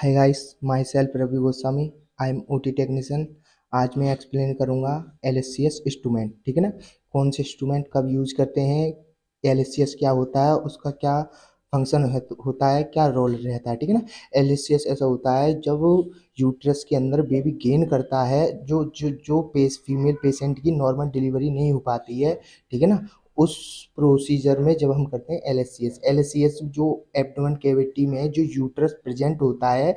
Hi guys, myself Ravi Goswami. I am OT technician. आज मैं explain करूंगा एलएससीएस इंस्ट्रूमेंट। ठीक है ना, कौन से इंस्ट्रूमेंट कब यूज करते हैं, एलएससीएस क्या होता है, उसका क्या फंक्शन होता है, क्या रोल रहता है। ठीक है ना, एलएससीएस ऐसा होता है जब यूट्रस के अंदर बेबी गेन करता है, जो जो जो फीमेल पेशेंट की नॉर्मल डिलीवरी नहीं हो पाती है। ठीक है ना, उस प्रोसीजर में जब हम करते हैं एलएससीएस जो एब्डोमेन कैविटी में जो यूट्रस प्रेजेंट होता है,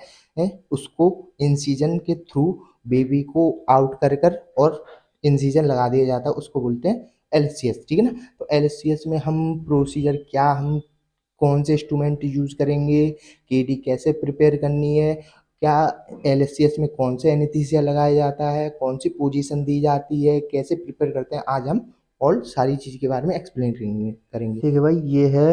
उसको इंसिजन के थ्रू बेबी को आउट कर कर और इंसिजन लगा दिया जाता है, उसको बोलते हैं एलएससीएस। ठीक है ना, तो एलएससीएस में हम प्रोसीजर क्या, हम कौन से इंस्ट्रूमेंट यूज करेंगे, केडी कैसे प्रिपेयर करनी है, क्या एलएससीएस में कौन से एनेस्थीसिया लगाया जाता है, कौन सी पोजीशन दी जाती है, कैसे प्रिपेयर करते हैं, आज हम और सारी चीज़ के बारे में एक्सप्लेन करेंगे। ठीक है भाई, ये है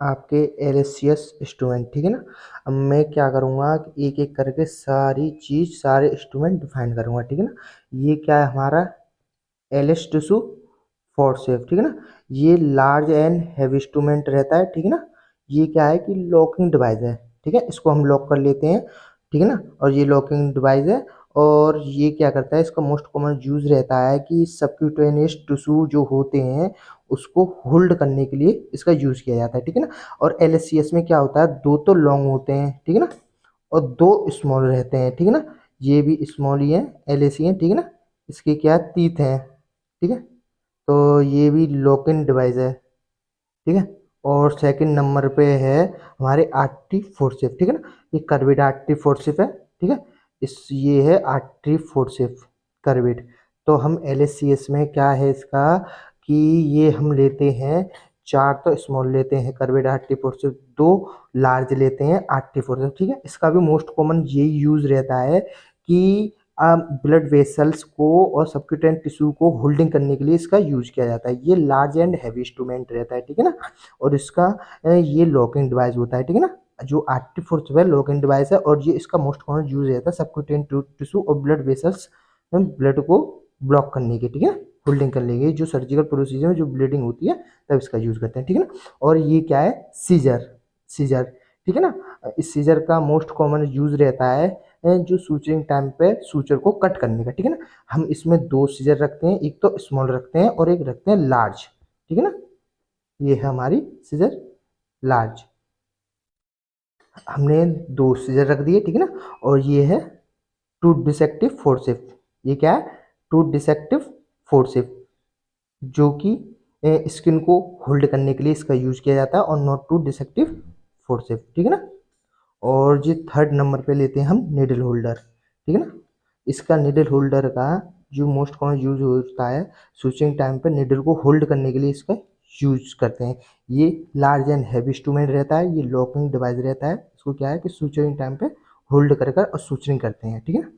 आपके एलएससीएस इंस्ट्रूमेंट। ठीक है ना, अब मैं क्या करूँगा कि एक एक करके सारी चीज़, सारे इंस्ट्रूमेंट डिफाइन करूँगा। ठीक है ना, ये क्या है हमारा एलएस टिश्यू फोर्सेप। ठीक है ना, ये लार्ज एंड हैवी इंस्ट्रूमेंट रहता है। ठीक है ना, ये क्या है कि लॉकिंग डिवाइस है। ठीक है, इसको हम लॉक कर लेते हैं। ठीक है ना, और ये लॉकिंग डिवाइस है। और ये क्या करता है, इसका मोस्ट कॉमन यूज रहता है कि सबक्यूटेनियस टिश्यू जो होते हैं उसको होल्ड करने के लिए इसका यूज किया जाता है। ठीक है ना, और एलएससीएस में क्या होता है, दो तो लॉन्ग होते हैं। ठीक है ना, और दो स्मॉल रहते हैं। ठीक है ना, ये भी स्मॉल ही है, एलएसी है। ठीक है ना, इसके क्या तीत हैं। ठीक है, तो ये भी लॉक इन डिवाइस है। ठीक है, और सेकंड नंबर पे है हमारे आर्टरी फोर्सेप। ठीक है ना, ये कर्वेड आर्टरी फोर्सेप है। ठीक है, ये है आर्टरी फोर्सेप कर्वेड। तो हम एलएससीएस में क्या है इसका कि ये हम लेते हैं चार तो स्मॉल लेते हैं कर्वेड आर्टरी फोर्सेप, दो लार्ज लेते हैं आर्टरी फोर्सेप। ठीक है, इसका भी मोस्ट कॉमन यही यूज रहता है कि ब्लड वेसल्स को और सबक्यूटेंट टिश्यू को होल्डिंग करने के लिए इसका यूज किया जाता है। ये लार्ज एंड हैवी इंस्ट्रूमेंट रहता है। ठीक है ना, और इसका ये लॉकिंग डिवाइस होता है। ठीक है ना, जो आर्टरी फोर्सेप है लॉकिंग डिवाइस है, और ये इसका मोस्ट कॉमन यूज रहता है सबक्यूटेंट टिश्यू और ब्लड वेसल्स ब्लड को ब्लॉक करने के। ठीक है, होल्डिंग करने के, जो सर्जिकल प्रोसीजर में जो ब्लीडिंग होती है तब इसका यूज करते हैं। ठीक है ना, और ये क्या है, सीजर। सीजर, ठीक है ना, इस सीजर का मोस्ट कॉमन यूज रहता है जो सूचरिंग टाइम पे सूचर को कट करने का। ठीक है ना, हम इसमें दो सीजर रखते हैं, एक तो स्मॉल रखते हैं और एक रखते हैं लार्ज। ठीक है ना, ये है हमारी सीजर लार्ज, हमने दो सीजर रख दिए। ठीक है ना, और ये है टू डिसेक्टिव फोर्सेप। ये क्या है, टू डिसेक्टिव फोर्सेप, जो कि स्किन को होल्ड करने के लिए इसका यूज किया जाता है, और नॉट टू डिसेक्टिव फोर्सेप। ठीक है ना, और जी थर्ड नंबर पे लेते हैं हम निडल होल्डर। ठीक है ना, इसका निडल होल्डर का जो मोस्ट कॉमन यूज होता है स्विचिंग टाइम पे निडल को होल्ड करने के लिए इसका यूज करते हैं। ये लार्ज एंड हैवी इंस्ट्रूमेंट रहता है, ये लॉकिंग डिवाइस रहता है। इसको क्या है कि स्विचिंग टाइम पे होल्ड कर कर और स्विचिंग करते हैं। ठीक है ना,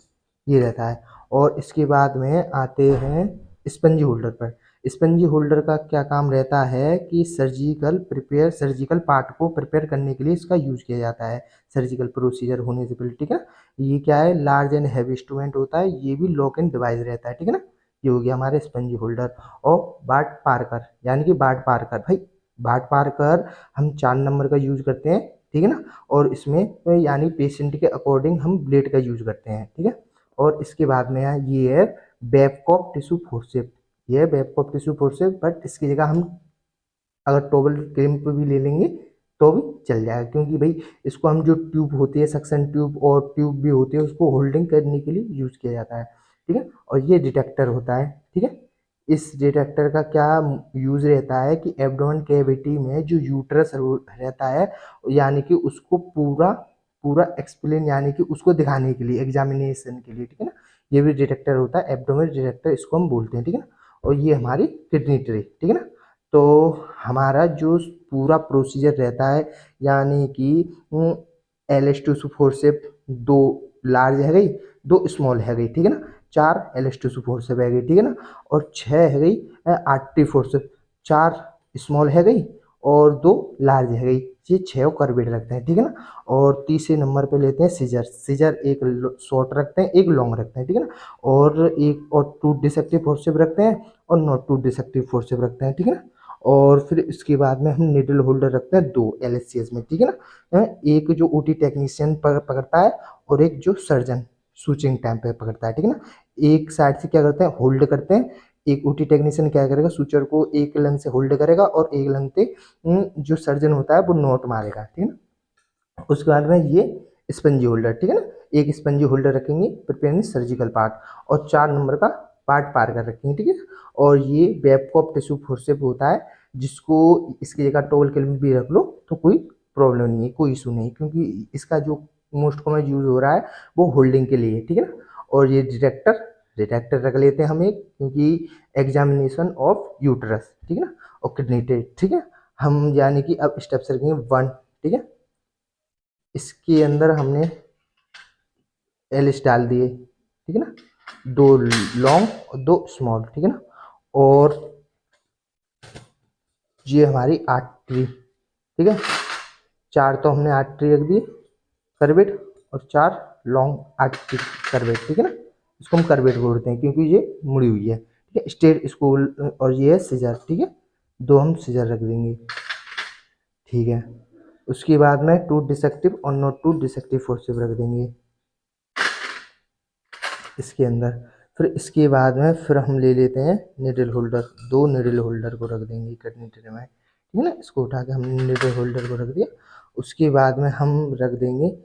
ये रहता है। और इसके बाद में आते हैं स्पंजी होल्डर पर। स्पंजी होल्डर का क्या काम रहता है कि सर्जिकल पार्ट को प्रिपेयर करने के लिए इसका यूज किया जाता है, सर्जिकल प्रोसीजर होने से पहले। ठीक है, ये क्या है, लार्ज एंड हैवी इंस्ट्रूमेंट होता है, ये भी लॉक एंड डिवाइस रहता है। ठीक है ना, ये हो गया हमारे स्पंजी होल्डर। और बाट पार्कर, यानी कि बाट पार्कर भाई, बाट पार्कर हम 4 नंबर का यूज करते हैं। ठीक है ना, और इसमें यानी पेशेंट के अकॉर्डिंग हम ब्लेड का यूज करते हैं। ठीक है, और इसके बाद में ये है बेबकॉप टिश्यू फोर्सेप। ये है बेबकॉप टिश्यू फोर्सेप, बट इसकी जगह हम अगर टोबल क्रेम्प भी ले लेंगे तो भी चल जाएगा, क्योंकि भाई इसको हम जो ट्यूब होती है सक्शन ट्यूब और ट्यूब भी होती है उसको होल्डिंग करने के लिए यूज किया जाता है। ठीक है, और ये डिटेक्टर होता है। ठीक है, इस डिटेक्टर का क्या यूज रहता है कि एब्डोमेन कैविटी में जो यूट्रस रहता है, यानी कि उसको पूरा पूरा एक्सप्लेन, यानी कि उसको दिखाने के लिए, एग्जामिनेशन के लिए। ठीक है ना, ये भी डिटेक्टर होता है, एब्डोमेन डिटेक्टर इसको हम बोलते हैं। ठीक है ना, और ये हमारी किडनी ट्रे। ठीक है ना, तो हमारा जो पूरा प्रोसीजर रहता है, यानी कि एल फोर्सेप दो लार्ज है गई, दो स्मॉल है गई। ठीक है ना, चार एल फोर्सेप है गई। ठीक है ना, और छः है गई आर्टरी फोर्सेप, चार स्मॉल है गई और दो लार्ज है गई। ये छः कर्वेड रखते हैं। ठीक है ना, और तीसरे नंबर पे लेते हैं सीजर। सीजर एक शॉर्ट रखते हैं, एक लॉन्ग रखते हैं। ठीक है ना, और एक और टू डिसेक्टिव फोर्सेप रखते हैं और नॉट टू डिसेक्टिव फोर्सेप रखते हैं। ठीक है ना, और फिर इसके बाद में हम निडल होल्डर रखते हैं 2 एलएससीएस में, ठीक है ना। एक जो ओटी टेक्नीशियन पकड़ता है और एक जो सर्जन सूचरिंग टाइम पे पकड़ता है, ठीक है ना। एक साइड से क्या करते हैं, होल्ड करते हैं। एक ओटी टेक्नीशियन क्या करेगा, सूचर को एक लंग से होल्ड करेगा और एक लंग से जो सर्जन होता है वो नोट मारेगा, ठीक है ना। उसके बाद में ये स्पंजी होल्डर, ठीक है ना, एक स्पंजी होल्डर रखेंगे प्रिपेयरिंग सर्जिकल पार्ट, और 4 नंबर का पार्ट पार कर रखेंगे, ठीक है। और ये बेबकॉप टिश्यू फोर्सेप होता है, जिसको इसकी जगह टोवल क्लिप भी रख लो तो कोई प्रॉब्लम नहीं है, कोई इशू नहीं, क्योंकि इसका जो मोस्ट कॉमन यूज हो रहा है वो होल्डिंग के लिए, ठीक है ना। और ये डिटेक्टर डिटेक्टर रख लेते हैं हम एक, क्योंकि एग्जामिनेशन ऑफ यूटरस, ठीक है ना, और किडनी टेस्ट, ठीक है। हम यानी कि अब स्टेप्स रखेंगे 1, ठीक है। इसके अंदर हमने एलिस डाल दिए, ठीक है ना, 2 लॉन्ग और 2 स्मॉल, ठीक है ना। और ये हमारी आर्टरी, ठीक है, 4 तो हमने आर्टरी रख दी करवेट, और 4 लॉन्ग आर्टरी करवेट, ठीक है ना। इसको हम करवेट बोलते हैं क्योंकि ये मुड़ी हुई है, ठीक है। स्टेट स्कूल, और ये है सीजर, ठीक है, 2 हम सीजर रख देंगे, ठीक है। उसके बाद में 2 डिसेक्टिव और नॉट 2 डिसेक्टिव फोर्सेप रख देंगे इसके अंदर। फिर इसके बाद में फिर हम ले लेते हैं निडल होल्डर, 2 निडल होल्डर को रख देंगे किडनी ट्रे में, ठीक है ना। इसको उठा के हमने निडल होल्डर को रख दिया। उसके बाद में हम रख देंगे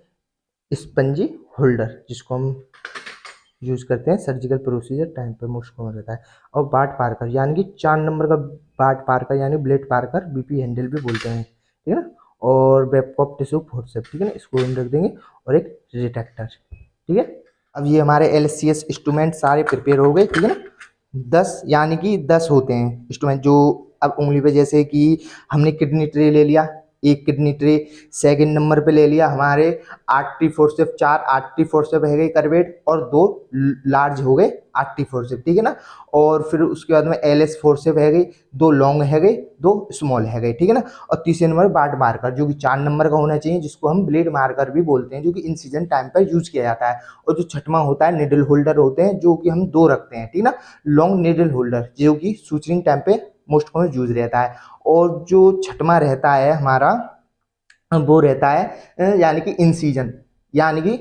स्पंजी होल्डर, जिसको हम यूज करते हैं सर्जिकल प्रोसीजर टाइम पे मोस्ट कॉमन रहता है। और बाट पार्कर यानी कि 4 नंबर का बाट पार्कर यानी ब्लेड पार्कर, बीपी हैंडल भी बोलते हैं, ठीक है ना। और बेबकॉप टिश्यू फोर्सेप, ठीक है ना, इसको हम रख देंगे। और एक डिटेक्टर, ठीक है। अब ये हमारे एलसीएस इंस्ट्रूमेंट सारे प्रिपेयर हो गए, ठीक है ना। 10 यानी कि 10 होते हैं इंस्ट्रूमेंट जो अब उंगली पे, जैसे कि हमने किडनी ट्रे ले लिया, एक किडनी ट्रे। सेकंड नंबर पे ले लिया हमारे आर्टरी फोर्सेप, 4 आर्टरी फोर्सेप है गए करवेट, और 2 लार्ज हो गए आर्टरी फोर्सेप, ठीक है ना। और फिर उसके बाद में एलएस फोर्सेप है गई, 2 लॉन्ग है गए, 2 स्मॉल है गए, ठीक है ना। और तीसरे नंबर बाट मार्कर, जो कि 4 नंबर का होना चाहिए, जिसको हम ब्लेड मार्कर भी बोलते हैं, जो कि इन सीजन टाइम पर यूज किया जाता है। और जो छठवां होता है निडल होल्डर होते हैं, जो कि हम 2 रखते हैं, ठीक है ना, लॉन्ग निडल होल्डर, जो कि सूचरिंग टाइम पे मोस्ट कॉमन यूज रहता है। और जो छठवां रहता है हमारा, वो रहता है यानी कि इंसीजन, यानी कि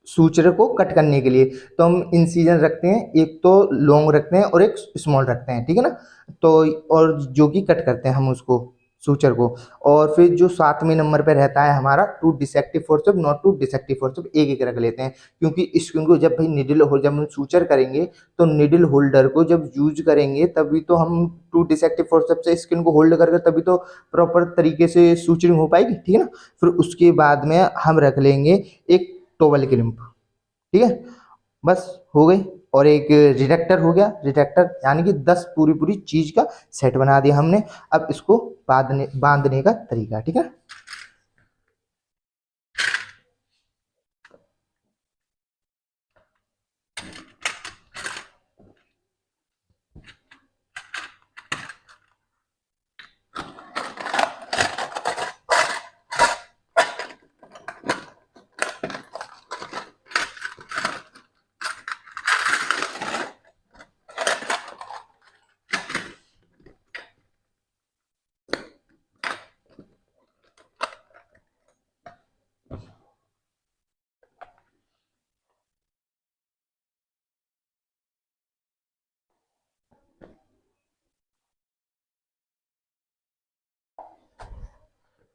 सूचर को कट करने के लिए। तो हम इंसीजन रखते हैं, एक तो लॉन्ग रखते हैं और एक स्मॉल रखते हैं, ठीक है ना। तो और जो कि कट करते हैं हम उसको, सूचर को। और फिर जो 7वें नंबर पे रहता है हमारा 2 डिसेक्टिव फोर्सेप, नॉट 2 डिसेक्टिव फोर्सेप, एक एक रख लेते हैं, क्योंकि इसको जब भाई निडल हो, जब हम सूचर करेंगे तो निडल होल्डर को जब यूज करेंगे तभी तो हम 2 डिसेक्टिव फोर्सेप से स्किन को होल्ड करके तभी तो प्रॉपर तरीके से सूचरिंग हो पाएगी, ठीक है ना। फिर उसके बाद में हम रख लेंगे एक टोवल क्लिप, ठीक है, बस हो गई। और एक डिटेक्टर हो गया, डिटेक्टर यानी कि 10 पूरी पूरी चीज का सेट बना दिया हमने। अब इसको बांधने का तरीका, ठीक है।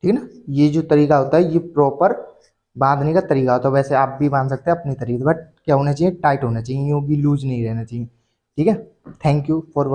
ठीक है ना, ये जो तरीका होता है ये प्रॉपर बांधने का तरीका होता है। वैसे आप भी बांध सकते हैं अपनी तरीके से, बट क्या होना चाहिए, टाइट होना चाहिए, यूँ भी लूज नहीं रहना चाहिए, ठीक है। Thank you for watching.